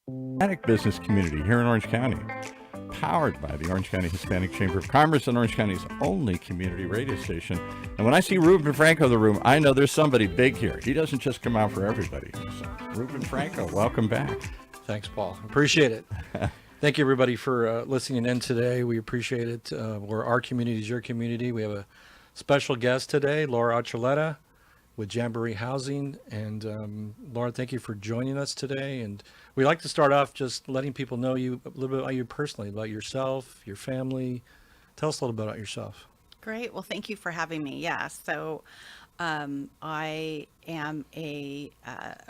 Hispanic business community here in Orange County, powered by the Orange County Hispanic Chamber of Commerce and Orange County's only community radio station. And when I see Ruben Franco in the room, I know there's somebody big here. He doesn't just come out for everybody. So, Ruben Franco, welcome back. Thanks, Paul. Appreciate it. Thank you, everybody, for listening in today. We appreciate it. We're our community is your community. We have a special guest today, Laura Archuleta with Jamboree Housing. And Laura, thank you for joining us today. And we'd like to start off just letting people know you a little bit about you personally, about yourself, your family. Tell us a little bit about yourself. Great. Well, thank you for having me. Yeah. So I am a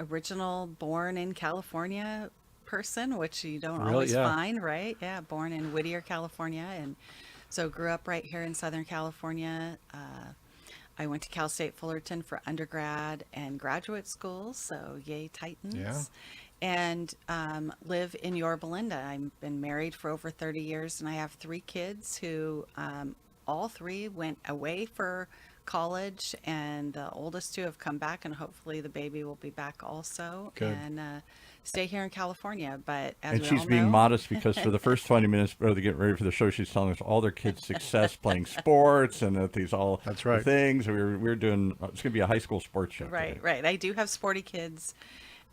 original born in California person, which you don't Really? always Yeah. find, right? Yeah. Born in Whittier, California. And so grew up right here in Southern California. I went to Cal State Fullerton for undergrad and graduate school. So yay, Titans. Yeah. And live in Yorba Linda. I've been married for over 30 years and I have 3 kids who all 3 went away for college, and the oldest 2 have come back, and hopefully the baby will be back also. Good. And stay here in California. But as And we she's all being know, modest because for the first 20 minutes before they get ready for the show, she's telling us all their kids' success playing sports and that these all That's right. things. We're doing, it's going to be a high school sports show. right, today. right. I do have sporty kids.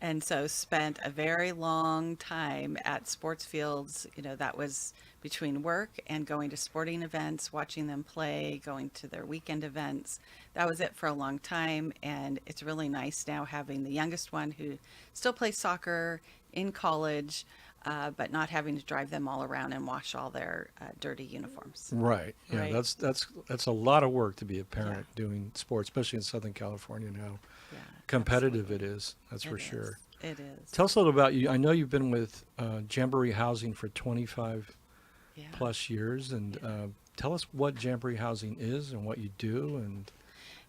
And so spent a very long time at sports fields. You know, that was between work and going to sporting events, watching them play, going to their weekend events. That was it for a long time. And it's really nice now having the youngest one who still plays soccer in college, but not having to drive them all around and wash all their dirty uniforms. Right. Yeah. Right. That's a lot of work to be a parent doing sports, especially in Southern California and how Yeah, competitive it is. That's for it sure. is. It is. Tell us a little about you. I know you've been with Jamboree Housing for 25 Yeah. plus years, and tell us what Jamboree Housing is and what you do. And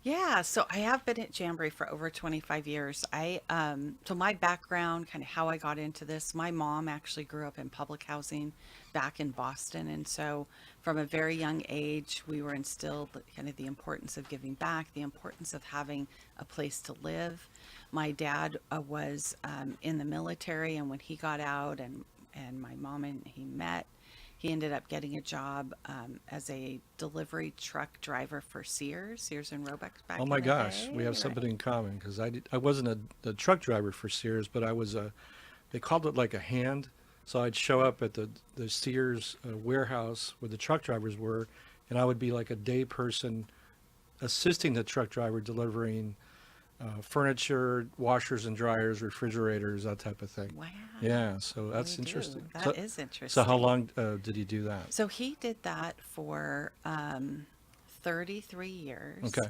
Yeah, so I have been at Jamboree for over 25 years. So my background, kind of how I got into this, my mom actually grew up in public housing back in Boston. And so from a very young age, we were instilled kind of the importance of giving back, the importance of having a place to live. My dad was in the military, and when he got out and my mom and he met, he ended up getting a job as a delivery truck driver for Sears and Roebuck back oh my in the gosh, day, we have right? something in common because I wasn't a truck driver for Sears, but I was they called it like a hand. So I'd show up at the Sears warehouse where the truck drivers were, and I would be like a day person assisting the truck driver delivering furniture, washers and dryers, refrigerators, that type of thing. Wow. Yeah, so that's You do. interesting. That is interesting. So how long did you do that? So he did that for 33 years. Okay.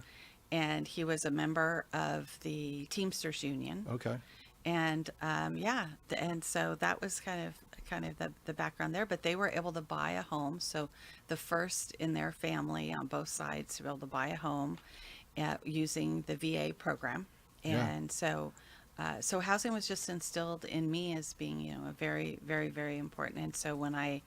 And he was a member of the Teamsters Union. Okay. And and so that was kind of the background there. But they were able to buy a home. So the first in their family on both sides to be able to buy a home using the VA program. Yeah. And so housing was just instilled in me as being, a very, very, very important. And so when I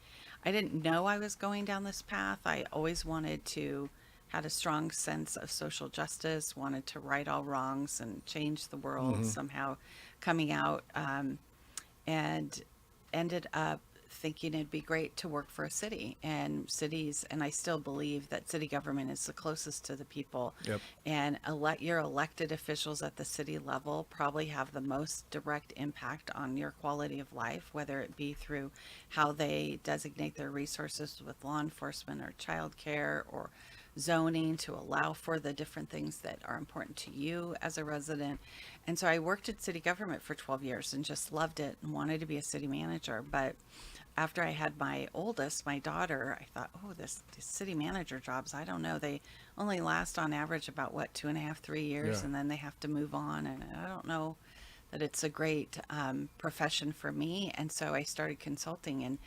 didn't know I was going down this path, I always had a strong sense of social justice, wanted to right all wrongs and change the world somehow coming out, and ended up thinking it'd be great to work for a city and cities. And I still believe that city government is the closest to the people. Yep. And your elected officials at the city level probably have the most direct impact on your quality of life, whether it be through how they designate their resources with law enforcement or childcare or zoning to allow for the different things that are important to you as a resident. And so I worked at city government for 12 years and just loved it and wanted to be a city manager. But after I had my oldest, my daughter, I thought, these city manager jobs, I don't know. They only last on average about 2.5, 3 years, Yeah. and then they have to move on. And I don't know that it's a great profession for me. And so I started consulting, and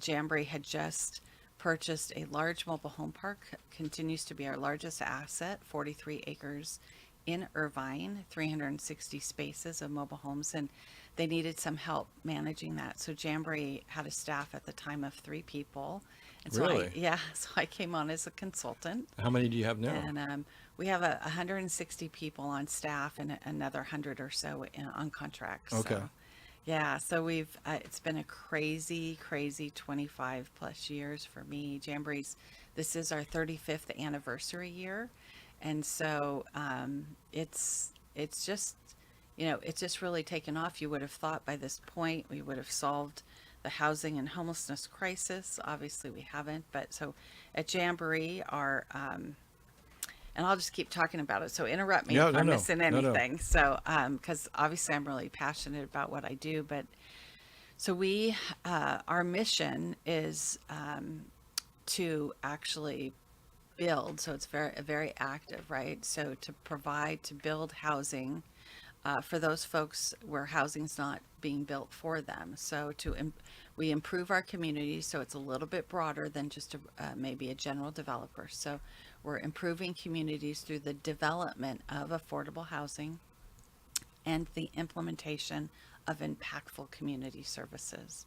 Jamboree had just purchased a large mobile home park, continues to be our largest asset, 43 acres in Irvine, 360 spaces of mobile homes, and they needed some help managing that. So Jamboree had a staff at the time of 3 people. And so Really? so I came on as a consultant. How many do you have now? And we have 160 people on staff and another 100 or so on contract. Okay. So, Yeah, so we've it's been a crazy, crazy 25 plus years for me. Jamboree's this is our 35th anniversary year, and so it's just it's just really taken off. You would have thought by this point we would have solved the housing and homelessness crisis. Obviously, we haven't. But so at Jamboree, our and I'll just keep talking about it. So interrupt me Yeah, if no, I'm no, missing no, no. anything. So, because obviously I'm really passionate about what I do, but so our mission is to actually build. So it's very active, right? So to build housing for those folks where housing's not being built for them. So we improve our community, so it's a little bit broader than just maybe a general developer. So we're improving communities through the development of affordable housing and the implementation of impactful community services.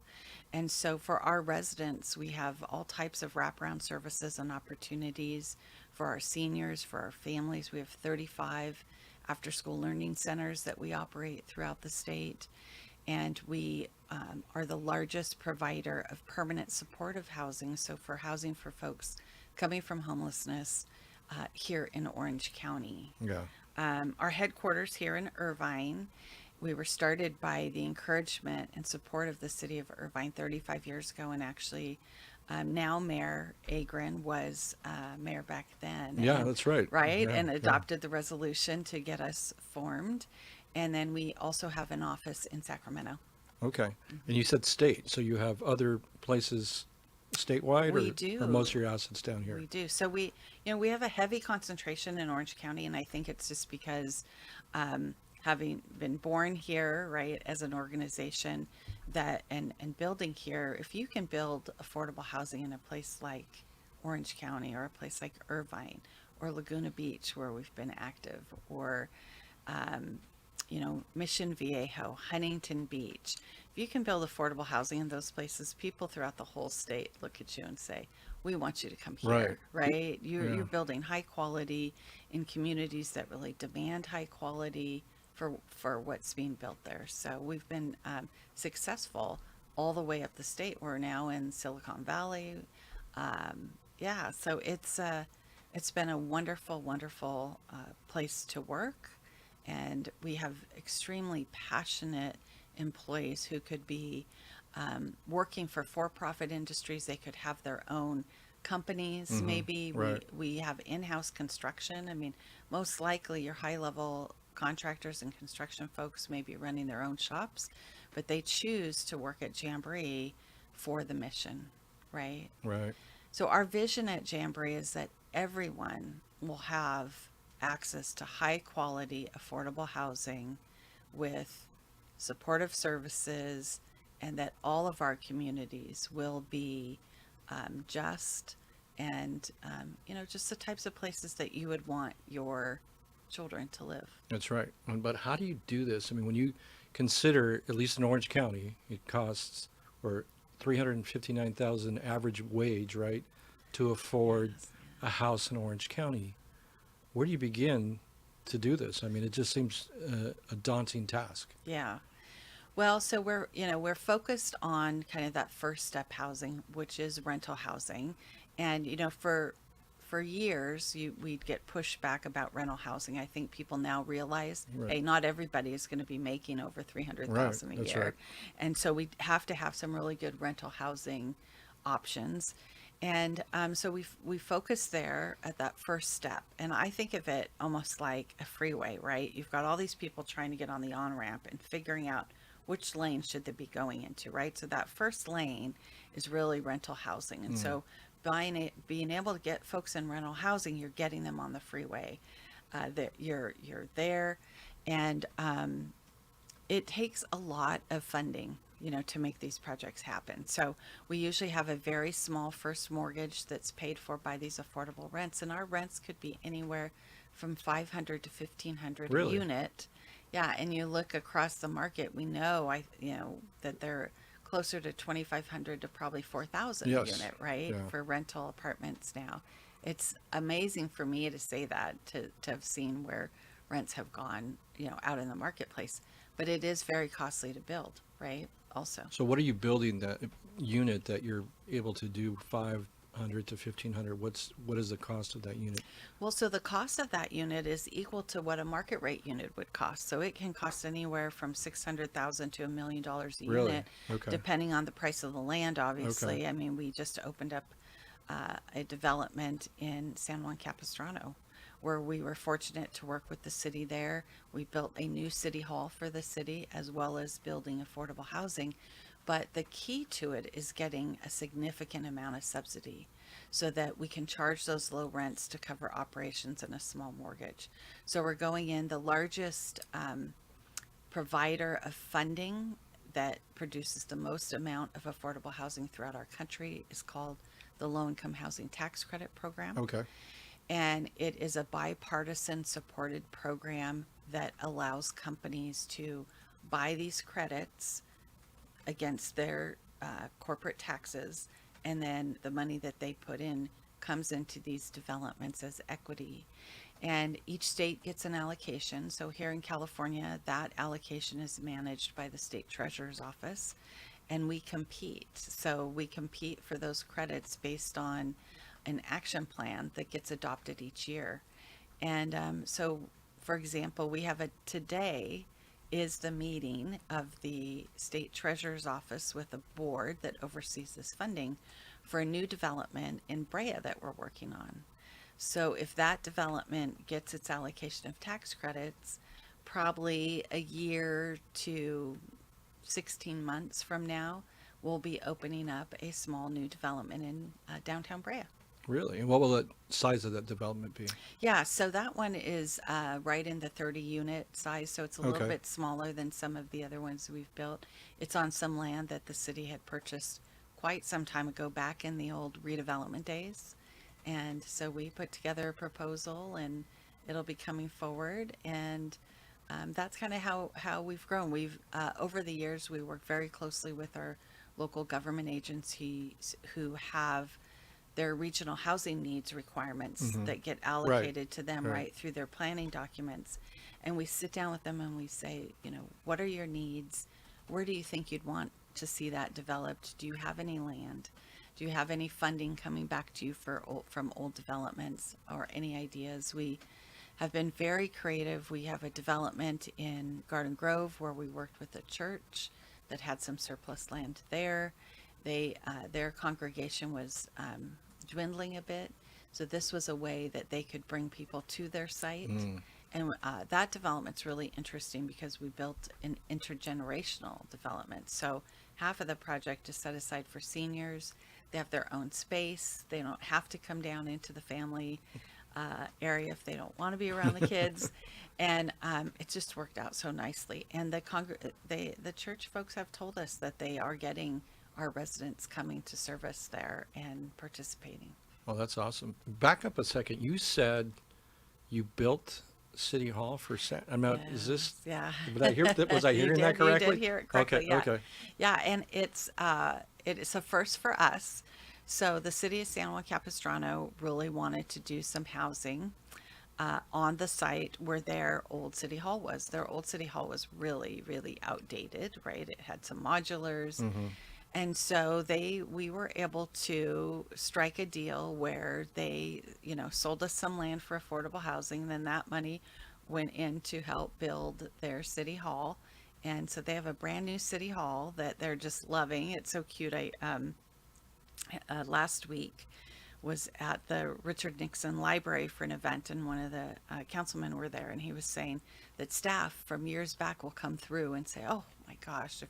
And so for our residents, we have all types of wraparound services and opportunities for our seniors, for our families. We have 35 after school learning centers that we operate throughout the state. And we are the largest provider of permanent supportive housing. So for housing for folks coming from homelessness here in Orange County. Yeah. Our headquarters here in Irvine, we were started by the encouragement and support of the city of Irvine 35 years ago. And actually, now Mayor Agron was mayor back then. Yeah, and, that's right. Right, Yeah, and yeah. adopted the resolution to get us formed. And then we also have an office in Sacramento. Okay. And you said state, so you have other places statewide, We or do. are most of your assets down here? We do. So we have a heavy concentration in Orange County, and I think it's just because having been born here, right, as an organization that and building here, if you can build affordable housing in a place like Orange County or a place like Irvine or Laguna Beach, where we've been active, or Mission Viejo, Huntington Beach. If you can build affordable housing in those places, people throughout the whole state look at you and say, we want you to come here, right? You're building high quality in communities that really demand high quality for what's being built there. So we've been successful all the way up the state. We're now in Silicon Valley. So it's been a wonderful, wonderful place to work. And we have extremely passionate employees who could be working for-profit industries. They could have their own companies. Maybe right. we have in-house construction. I mean, most likely your high-level contractors and construction folks may be running their own shops, but they choose to work at Jamboree for the mission, right? Right. So our vision at Jamboree is that everyone will have access to high quality, affordable housing with supportive services, and that all of our communities will be just and, just the types of places that you would want your children to live. That's right. But how do you do this? I mean, when you consider, at least in Orange County, it costs or $359,000 average wage, right, to afford a house in Orange County. Where do you begin to do this? I mean, it just seems a daunting task. Yeah. Well, so we're focused on kind of that first step housing, which is rental housing. And, for years, we'd get pushback about rental housing. I think people now realize, Right. hey, not everybody is going to be making over $300,000 Right, a that's year. right. And so we have to have some really good rental housing options. And so we focus there at that first step. And I think of it almost like a freeway, right? You've got all these people trying to get on the on-ramp and figuring out which lane should they be going into, right? So that first lane is really rental housing. And so being able to get folks in rental housing, you're getting them on the freeway. That you're there. And it takes a lot of funding, to make these projects happen. So we usually have a very small first mortgage that's paid for by these affordable rents, and our rents could be anywhere from $500 to $1,500 Really? a unit. Yeah, and you look across the market, we know that they're closer to $2,500 to probably $4,000 a Yes. unit, right? Yeah. For rental apartments now. It's amazing for me to say that, to have seen where rents have gone, out in the marketplace. but it is very costly to build, right? Also. So what are you building that unit that you're able to do 500 to 1,500? What is the cost of that unit? Well, so the cost of that unit is equal to what a market rate unit would cost. So it can cost anywhere from $600,000 to $1,000,000 a Really? unit, Okay. depending on the price of the land. Obviously, Okay. I mean, we just opened up a development in San Juan Capistrano, where we were fortunate to work with the city there. We built a new city hall for the city, as well as building affordable housing. But the key to it is getting a significant amount of subsidy so that we can charge those low rents to cover operations and a small mortgage. So we're going in the largest provider of funding that produces the most amount of affordable housing throughout our country is called the Low Income Housing Tax Credit Program. Okay. And it is a bipartisan supported program that allows companies to buy these credits against their corporate taxes, and then the money that they put in comes into these developments as equity. And each state gets an allocation. So here in California, that allocation is managed by the state treasurer's office, and we compete. So we compete for those credits based on an action plan that gets adopted each year. And so, for example, we have today is the meeting of the state treasurer's office with a board that oversees this funding for a new development in Brea that we're working on. So if that development gets its allocation of tax credits, probably a year to 16 months from now, we'll be opening up a small new development in downtown Brea. Really? And what will the size of that development be? Yeah, so that one is right in the 30 unit size, so it's a little Okay. bit smaller than some of the other ones we've built. It's on some land that the city had purchased quite some time ago, back in the old redevelopment days. And so we put together a proposal, and it'll be coming forward. And that's kind of how we've grown. We've over the years, we work very closely with our local government agencies who have their regional housing needs requirements that get allocated to them right through their planning documents. And we sit down with them and we say, what are your needs? Where do you think you'd want to see that developed? Do you have any land? Do you have any funding coming back to you from old developments, or any ideas? We have been very creative. We have a development in Garden Grove where we worked with a church that had some surplus land there. Their congregation was dwindling a bit, so this was a way that they could bring people to their site. And that development's really interesting because we built an intergenerational development. So half of the project is set aside for seniors. They have their own space. They don't have to come down into the family area if they don't want to be around the kids. And it just worked out so nicely. And the church folks have told us that they are getting our residents coming to service there and participating. Oh, that's awesome. Back up a second. You said you built City Hall for I'm not, is this, Yeah. was I You hearing that correctly? You did hear it correctly. Okay, Yeah. okay. Yeah, and it is a first for us. So the city of San Juan Capistrano really wanted to do some housing on the site where their old city hall was. Their old city hall was really, really outdated, right? It had some modulars. And so we were able to strike a deal where they, sold us some land for affordable housing. Then that money went in to help build their city hall. And so they have a brand new city hall that they're just loving. It's so cute. I last week was at the Richard Nixon Library for an event, and one of the councilmen were there, and he was saying that staff from years back will come through and say, "Oh my gosh, if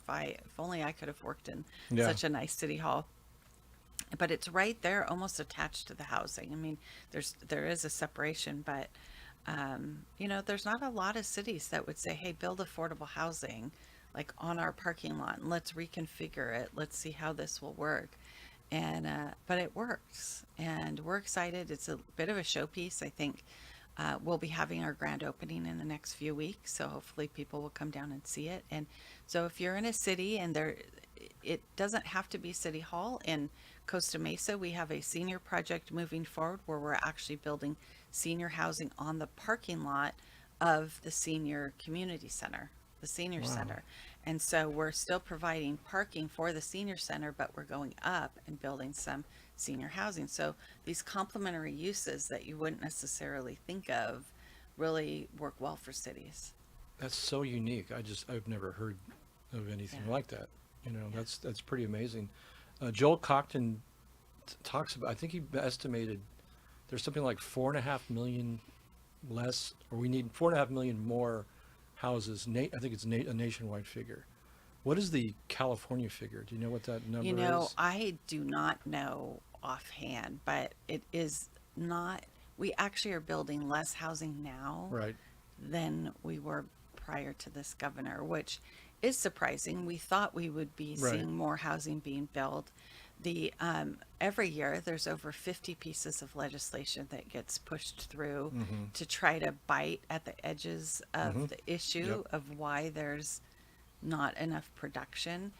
only I could have worked in such a nice city hall." But it's right there, almost attached to the housing. I mean, there is a separation, but there's not a lot of cities that would say, "Hey, build affordable housing like on our parking lot, and let's reconfigure it. Let's see how this will work." And but it works, and we're excited. It's a bit of a showpiece. I think we'll be having our grand opening in the next few weeks, so hopefully people will come down and see it. And so if you're in a city, and it doesn't have to be City Hall. In Costa Mesa, we have a senior project moving forward where we're actually building senior housing on the parking lot of the senior community center. the senior Wow. center. And so we're still providing parking for the senior center, but we're going up and building some senior housing. So these complementary uses that you wouldn't necessarily think of really work well for cities. That's so unique. I've never heard of anything Yeah. like that. You know, that's pretty amazing. Joel Cockton talks about, I think he estimated there's something like 4.5 million less, or we need 4.5 million more houses. I think it's a nationwide figure. What is the California figure? Do you know what that number You know, is? I do not know offhand, but it is not, we actually are building less housing now Right. than we were prior to this governor, which is surprising. We thought we would be Right. seeing more housing being built. The every year there's over 50 pieces of legislation that gets pushed through Mm-hmm. to try to bite at the edges of the issue Yep. of why there's not enough production.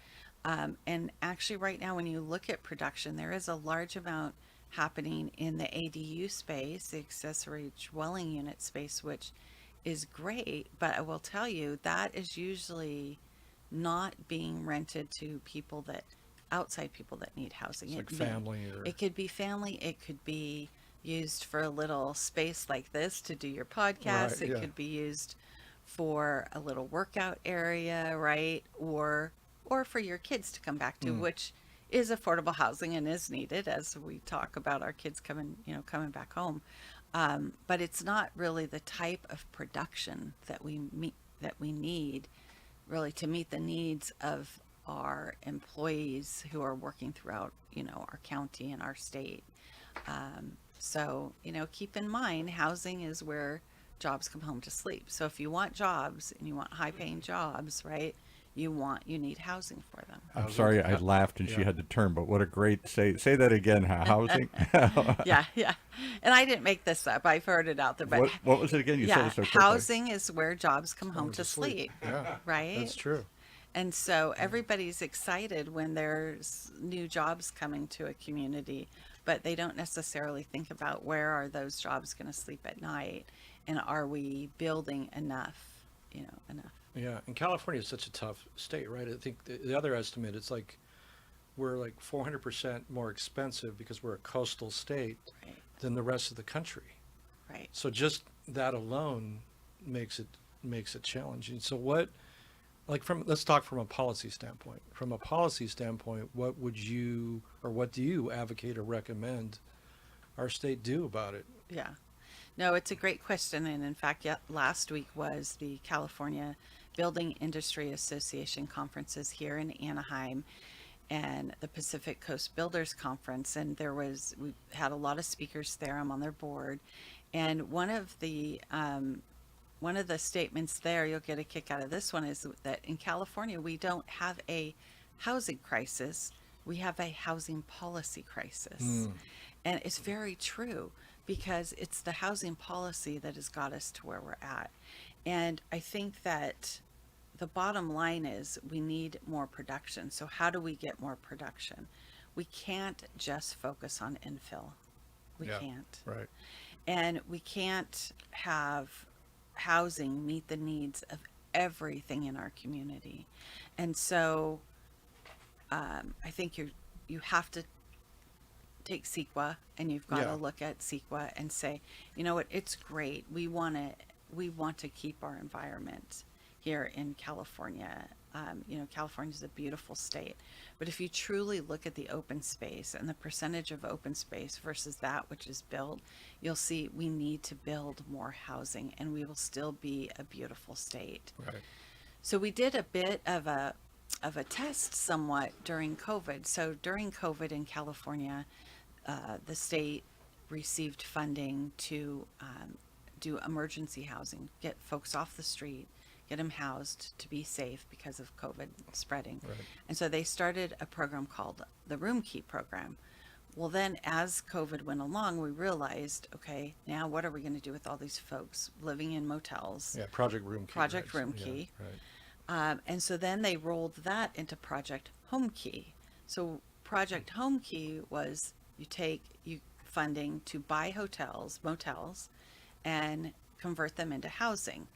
And actually, right now, when you look at production, there is a large amount happening in the ADU space, the accessory dwelling unit space, which is great. But I will tell you, that is usually not being rented to people that, outside people that need housing. It's like It may- family or It could be family, it could be used for a little space like this to do your podcast. Right, It yeah. could be used for a little workout area, right? Or for your kids to come back to, which is affordable housing and is needed as we talk about our kids coming back home. But it's not really the type of production that we need really to meet the needs of our employees who are working throughout, our county and our state. So, keep in mind, housing is where jobs come home to sleep. So if you want jobs and you want high paying jobs, right, you need housing for them. I'm Housing. sorry, I laughed and she Yeah. had to turn, but what a great say that again. Housing. Yeah, yeah. And I didn't make this up. I've heard it out there. But what was it again? You said yeah, it so quickly. housing is where jobs come home Home to sleep. Yeah. Right? That's true. And so everybody's excited when there's new jobs coming to a community, but they don't necessarily think about where are those jobs going to sleep at night, and are we building enough, enough. Yeah, and California is such a tough state, right? I think the other estimate, it's like we're like 400% more expensive because we're a coastal state Right, than the rest of the country. right. So just that alone makes it challenging. So let's talk from a policy standpoint. From a policy standpoint, what would you, or what do you advocate or recommend our state do about it? Yeah. No, it's a great question. And in fact, last week was the California Building Industry Association conferences here in Anaheim and the Pacific Coast Builders Conference. And we had a lot of speakers there. I'm on their board. And one of the statements there, you'll get a kick out of this one, is that in California, we don't have a housing crisis. We have a housing policy crisis. And it's very true, because it's the housing policy that has got us to where we're at. And I think that the bottom line is we need more production. So how do we get more production? We can't just focus on infill. We Yeah. can't. Right. And we can't have housing meet the needs of everything in our community. And so I think you have to take CEQA, and you've got Yeah. to look at CEQA and say, you know what, it's great. We want to keep our environment here in California. California is a beautiful state, but if you truly look at the open space and the percentage of open space versus that which is built, you'll see we need to build more housing, and we will still be a beautiful state. Right. So we did a bit of a test somewhat during COVID. So during COVID in California, the state received funding to do emergency housing, get folks off the street, get them housed to be safe because of COVID spreading. Right. And so they started a program called the Room Key program. Well, then as COVID went along, we realized, okay, now what are we going to do with all these folks living in motels? Yeah. Project Room Key. Project right. Room Yeah, Key. Right. And so then they rolled that into Project Home Key. So Project Home Key was you take funding to buy motels, and convert them into housing.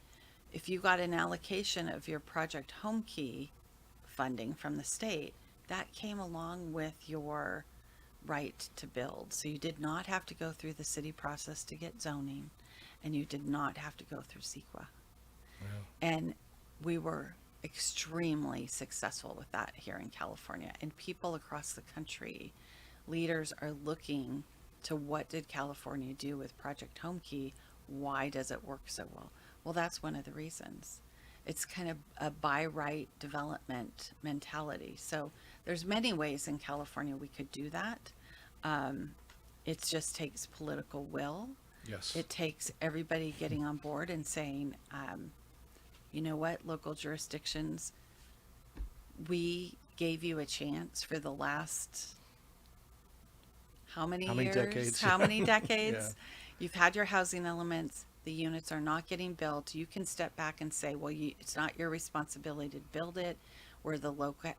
if you got an allocation of your Project Home Key funding from the state, that came along with your right to build. So you did not have to go through the city process to get zoning, and you did not have to go through CEQA. And we were extremely successful with that here in California. And people across the country, leaders are looking to what did California do with Project Home Key? Why does it work so well? Well, that's one of the reasons. It's kind of a by right development mentality. So there's many ways in California we could do that. It just takes political will. Yes. It takes everybody getting on board and saying, you know what, local jurisdictions, we gave you a chance for the last how many years? Decades? How many decades? Yeah. You've had your housing elements. The units are not getting built. You can step back and say, well, it's not your responsibility to build it. We're the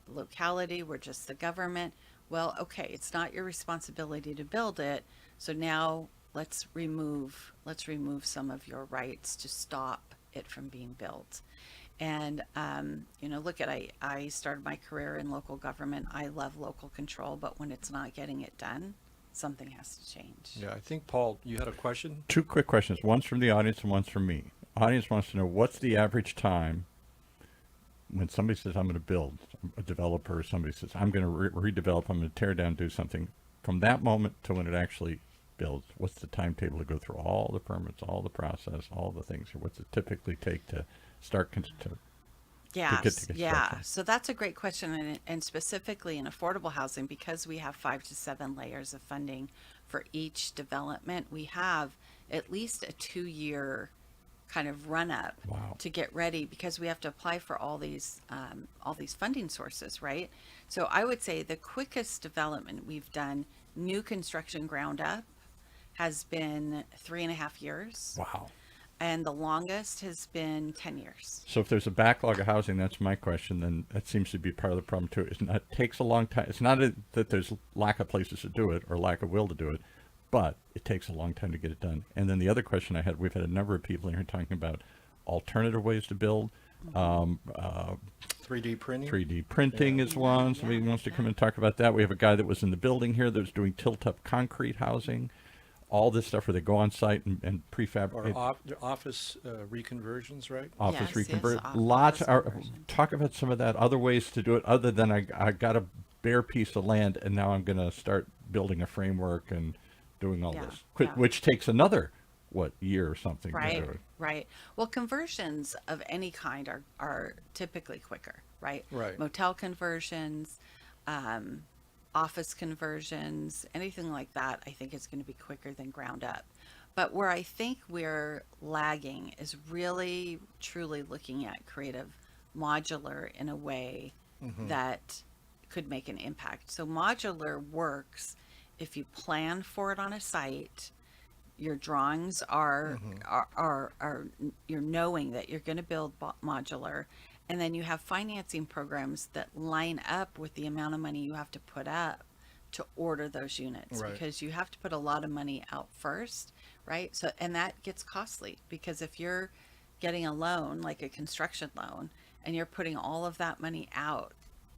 locality. We're just the government. Well, okay, it's not your responsibility to build it. So now let's remove some of your rights to stop it from being built. And, look at, I started my career in local government. I love local control, but when it's not getting it done, something has to change. Yeah, I think, Paul, you had a question? Two quick questions. One's from the audience and one's from me. Audience wants to know, what's the average time when somebody says, I'm going to build, a developer or somebody says, I'm going to redevelop, I'm going to tear down, do something, from that moment to when it actually builds? What's the timetable to go through all the permits, all the process, all the things? Or what's it typically take to start to get to construction? Yeah. So that's a great question. And specifically in affordable housing, because we have 5 to 7 layers of funding for each development, we have at least a 2-year kind of run up to get ready, because we have to apply for all these funding sources, right? So I would say the quickest development we've done, new construction ground up, has been 3.5 years. Wow. And the longest has been 10 years. So if there's a backlog of housing, that's my question, then that seems to be part of the problem too. It takes a long time. It's not that there's lack of places to do it or lack of will to do it, but it takes a long time to get it done. And then the other question I had, we've had a number of people in here talking about alternative ways to build. 3D printing? 3D printing is one. Somebody wants to come and talk about that. We have a guy that was in the building here that was doing tilt-up concrete housing. All this stuff where they go on site and prefabricate. Or office reconversions, right? Office Yes, reconvert. yes, Lots office are. conversion. Talk about some of that. Other ways to do it, other than I got a bare piece of land and now I'm going to start building a framework and doing all this, which takes another year or something to do it. Right. Well, conversions of any kind are typically quicker, right? Right. Motel conversions, office conversions, anything like that, I think is going to be quicker than ground up. But where I think we're lagging is really, truly looking at creative modular in a way that could make an impact. So modular works if you plan for it on a site. Your drawings are you're knowing that you're going to build modular, and then you have financing programs that line up with the amount of money you have to put up to order those units, Right. because you have to put a lot of money out first, right? So, and that gets costly, because if you're getting a loan, like a construction loan, and you're putting all of that money out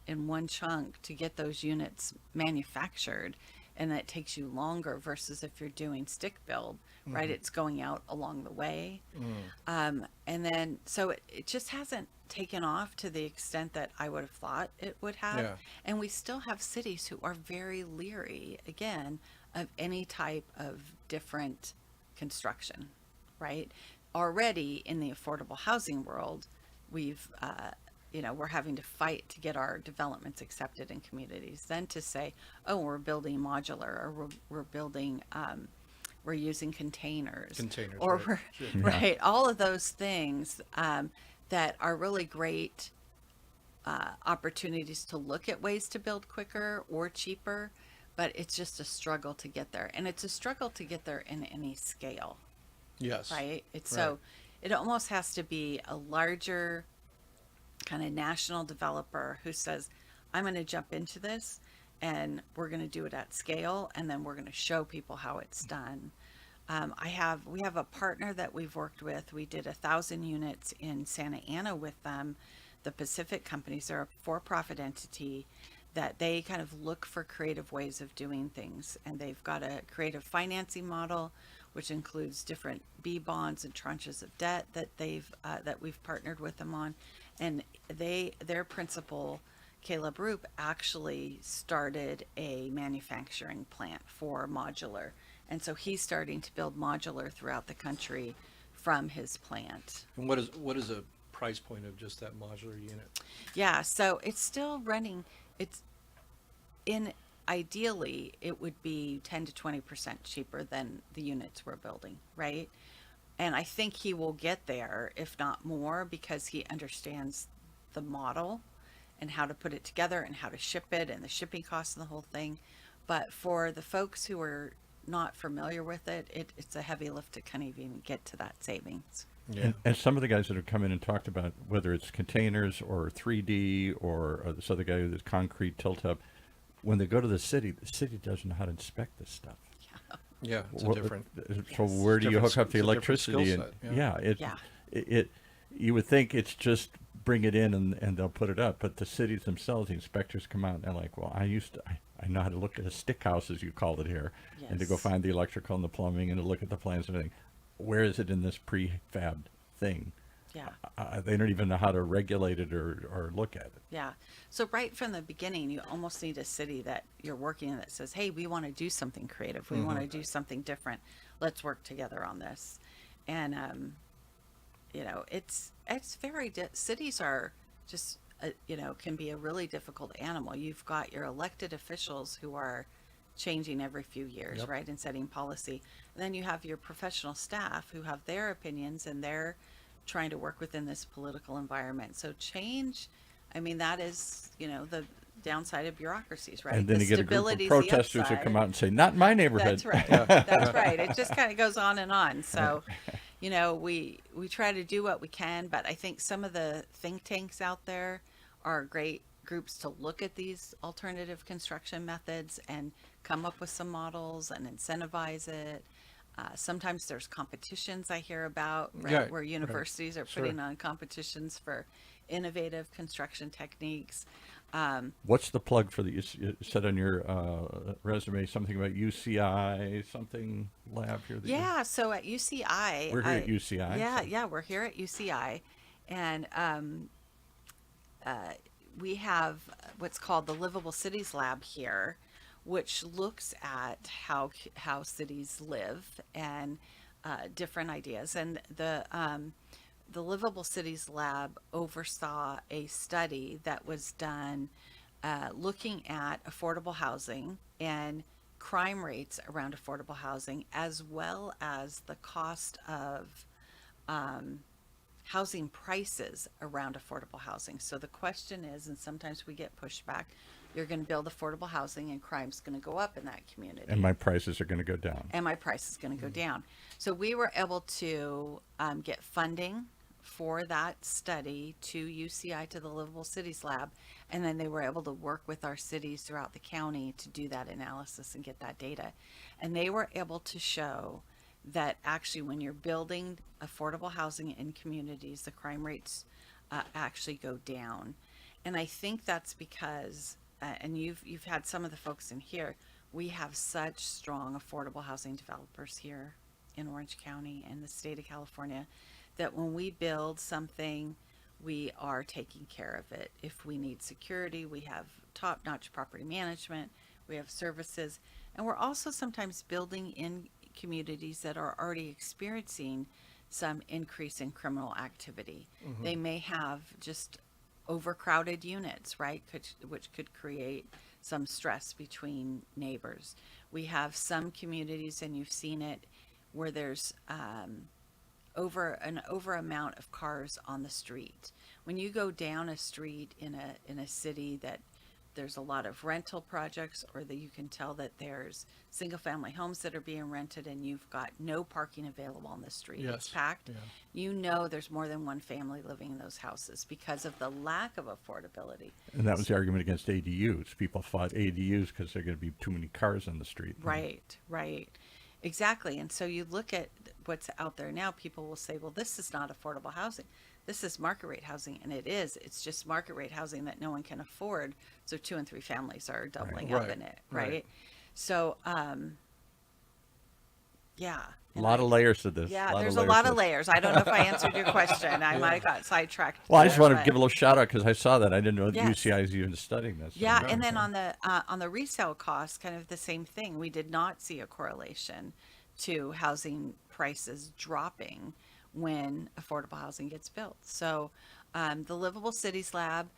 in one chunk to get those units manufactured, and that takes you longer versus if you're doing stick build, right? It's going out along the way. And then, so it just hasn't taken off to the extent that I would have thought it would have. Yeah. And we still have cities who are very leery, again, of any type of different construction, right? Already in the affordable housing world, we've, we're having to fight to get our developments accepted in communities. Then to say, oh, we're building modular, or we're building, we're using containers, or right. we're, Sure. right, all of those things that are really great opportunities to look at ways to build quicker or cheaper, but it's just a struggle to get there. And it's a struggle to get there in any scale, Yes. right? It's Right. so, it almost has to be a larger kind of national developer who says, I'm going to jump into this and we're going to do it at scale, and then we're going to show people how it's done. We have a partner that we've worked with. We did 1,000 units in Santa Ana with them. The Pacific companies, they're a for-profit entity that they kind of look for creative ways of doing things. And they've got a creative financing model, which includes different B bonds and tranches of debt that we've partnered with them on. And their principal, Caleb Roop, actually started a manufacturing plant for modular. And so he's starting to build modular throughout the country from his plant. And what is a price point of just that modular unit? Yeah, so it's still running. Ideally, it would be 10 to 20% cheaper than the units we're building, right? And I think he will get there, if not more, because he understands the model and how to put it together and how to ship it and the shipping costs and the whole thing. But for the folks who are not familiar with it, it's a heavy lift to kind of even get to that savings. Yeah. And some of the guys that have come in and talked about whether it's containers or 3D or this other guy with this concrete tilt-up, when they go to the city doesn't know how to inspect this stuff. Yeah, it's a Wha- different. So where do you hook up It's the a different electricity? skill And set, Yeah. it you would think it's just bring it in and they'll put it up, but the cities themselves, the inspectors come out and they're like, well, I know how to look at a stick house, as you call it here, and to go Yes. find the electrical and the plumbing and to look at the plans and everything. Where is it in this prefab thing? Yeah. They don't even know how to regulate it or look at it. Yeah. So right from the beginning, you almost need a city that you're working in that says, hey, we want to do something creative. We want to do something different. Let's work together on this. And, it's very, cities are just, can be a really difficult animal. You've got your elected officials who are changing every few years, Yep. right? And setting policy. And then you have your professional staff who have their opinions and they're trying to work within this political environment. So change, that is, the downside of bureaucracies, right? And then The you get a group of stability's the protesters that upside. come out and say, not in my neighborhood. That's right. That's right. It just kind of goes on and on. So, we try to do what we can, but I think some of the think tanks out there are great groups to look at these alternative construction methods and come up with some models and incentivize it. Sometimes there's competitions I hear about, right, Yeah, where right. universities are Sure. putting on competitions for innovative construction techniques. What's the plug for you said on your resume something about UCI, something lab here? Yeah, so at UCI, We're here at UCI, Yeah, so- yeah, we're here at UCI, and we have what's called the Livable Cities Lab here, which looks at how cities live and different ideas. And the Livable Cities Lab oversaw a study that was done looking at affordable housing and crime rates around affordable housing, as well as the cost of housing prices around affordable housing. So the question is, and sometimes we get pushback, you're going to build affordable housing and crime's going to go up in that community. And my prices are going to go down. And my price is going to go down. So we were able to get funding for that study to UCI, to the Livable Cities Lab, and then they were able to work with our cities throughout the county to do that analysis and get that data. And they were able to show that actually when you're building affordable housing in communities, the crime rates actually go down. And I think that's because, and you've had some of the folks in here, we have such strong affordable housing developers here in Orange County and the state of California that when we build something, we are taking care of it. If we need security, we have top-notch property management, we have services, and we're also sometimes building in communities that are already experiencing some increase in criminal activity. They may have just overcrowded units, right, which could create some stress between neighbors. We have some communities, and you've seen it, where there's over amount of cars on the street. When you go down a street in a city that there's a lot of rental projects, or that you can tell that there's single family homes that are being rented and you've got no parking available on the street. Yes. It's packed. Yeah. You know there's more than one family living in those houses because of the lack of affordability. And that was the argument against ADUs. People fought ADUs because there are going to be too many cars on the street. Right, right. Exactly. And so you look at what's out there now, people will say, well, this is not affordable housing. This is market rate housing. And it is. It's just market rate housing that no one can afford. So 2 and 3 families are doubling up Right. in it. Right. So, yeah. A lot of layers to this. Yeah, there's a lot of layers. I don't know if I answered your question. I might have got sidetracked. Well, I just there, wanted to but- give a little shout out because I saw that. I didn't know that Yes. UCI is even studying this. Yeah, and then on the resale cost, kind of the same thing. We did not see a correlation to housing prices dropping when affordable housing gets built. So the Livable Cities Lab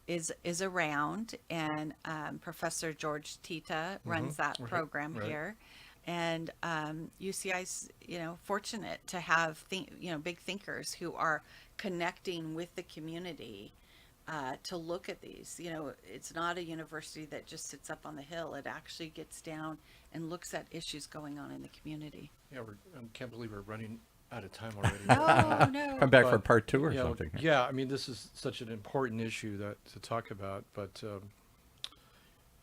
is around, and Professor George Tita runs that program right. here. And UCI's, fortunate to have big thinkers who are connecting with the community to look at these. It's not a university that just sits up on the hill. It actually gets down and looks at issues going on in the community. Yeah, I can't believe we're running out of time already. Oh no! Come back for But, part 2 or you know, something. Yeah, I mean, this is such an important issue to talk about, but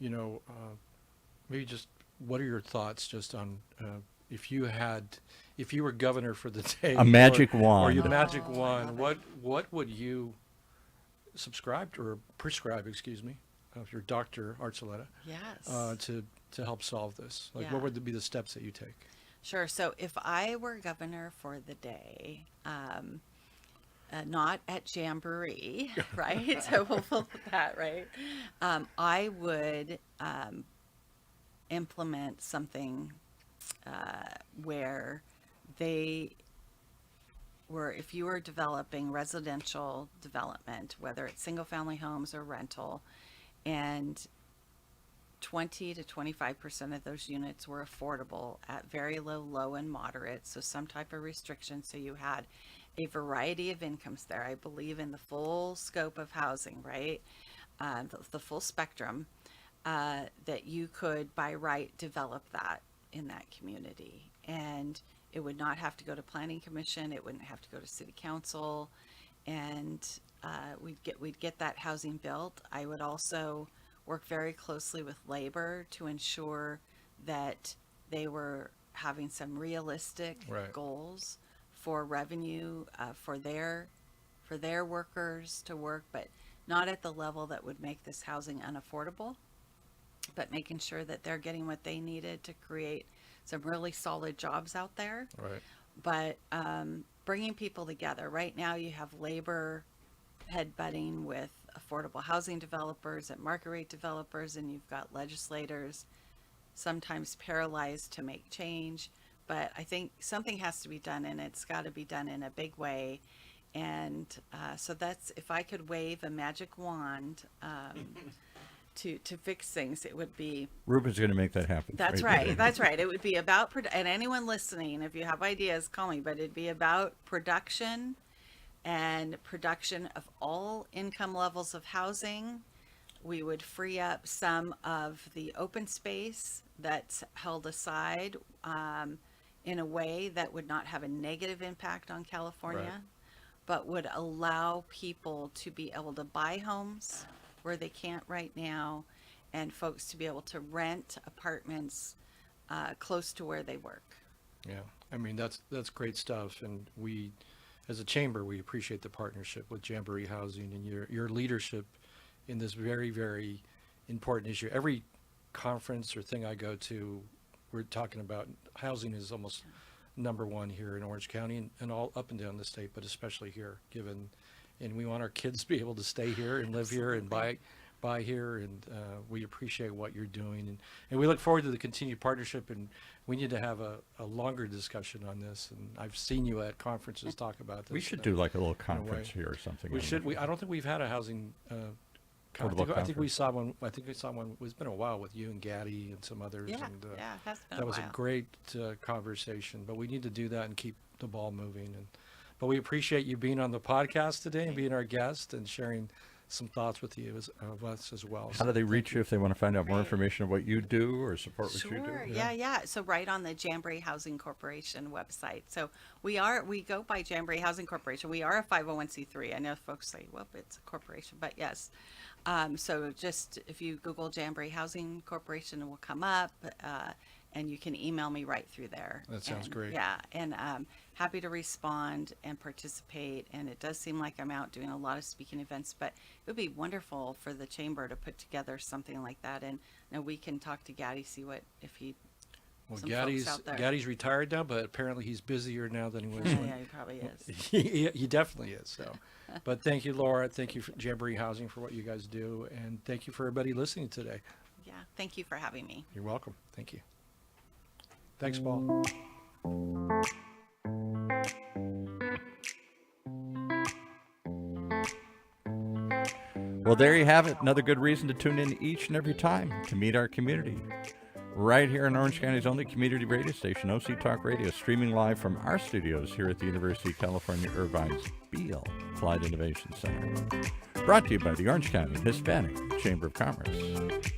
maybe just what are your thoughts just on if you were governor for the day, A magic or wand. you the magic Oh, I wand, love what would you subscribe or prescribe, excuse me, of your Dr. Archuleta, Yes. to help solve this? Like, Yeah. what would be the steps that you take? Sure. So if I were governor for the day, not at Jamboree, right? So we'll put that right. I would implement something where if you were developing residential development, whether it's single family homes or rental, and 20 to 25% of those units were affordable at very low and moderate, so some type of restriction, so you had a variety of incomes there. I believe in the full scope of housing, right? The full spectrum, that you could by right develop that in that community, and it would not have to go to planning commission, it wouldn't have to go to city council, and we'd get that housing built. I would also work very closely with labor to ensure that they were having some realistic Right. goals for revenue for their workers to work, but not at the level that would make this housing unaffordable, but making sure that they're getting what they needed to create some really solid jobs out there. Right. But bringing people together. Right now you have labor headbutting with affordable housing developers and market rate developers, and you've got legislators sometimes paralyzed to make change. But I think something has to be done, and it's got to be done in a big way. And so that's, if I could wave a magic wand to fix things, it would be. Ruben's going to make that happen. That's right. right. That's right. It would be about, and anyone listening, if you have ideas, call me, but it'd be about production and production of all income levels of housing. We would free up some of the open space that's held aside in a way that would not have a negative impact on California, Right. but would allow people to be able to buy homes where they can't right now, and folks to be able to rent apartments close to where they work. Yeah, I mean, that's great stuff, and we, as a chamber, we appreciate the partnership with Jamboree Housing and your leadership in this very, very important issue. Every conference or thing I go to, we're talking about housing is almost number one here in Orange County and all up and down the state, but especially here, and we want our kids to be able to stay here and live here and buy here, and we appreciate what you're doing, and we look forward to the continued partnership, and we need to have a longer discussion on this, and I've seen you at conferences talk about this. We should do like a little way. conference here or something. We should. I don't think we've had a housing. I think we conference. saw one. I think we saw one. It's been a while with you and Gaddy and some others. Yeah, and, yeah, it has been that a was while. a great conversation. But we need to do that and keep the ball moving. But we appreciate you being on the podcast today and being our guest and sharing some thoughts with you of us as well. How do they reach you if they want to find out more Right. information on what you do or support what you do? Sure. Yeah. So right on the Jamboree Housing Corporation website. So we go by Jamboree Housing Corporation. We are a 501c3. I know folks say, well, it's a corporation, but yes. So just if you Google Jamboree Housing Corporation, it will come up. and you can email me right through there. That sounds And, great. Yeah, and happy to respond and participate. And it does seem like I'm out doing a lot of speaking events, but it would be wonderful for the chamber to put together something like that. And you know, we can talk to Gaddy, see what if he. Well, some folks out there. Gaddy's retired now, but apparently he's busier now than he was. Yeah, when- yeah, he probably is. he definitely is. So, but thank you, Laura. Thank you, for Jamboree Housing, for what you guys do, and thank you for everybody listening today. Yeah, thank you for having me. You're welcome. Thank you. Thanks, Paul. Well, there you have it. Another good reason to tune in each and every time to meet our community. Right here in Orange County's only community radio station, OC Talk Radio, streaming live from our studios here at the University of California, Irvine's Beale Applied Innovation Center. Brought to you by the Orange County Hispanic Chamber of Commerce.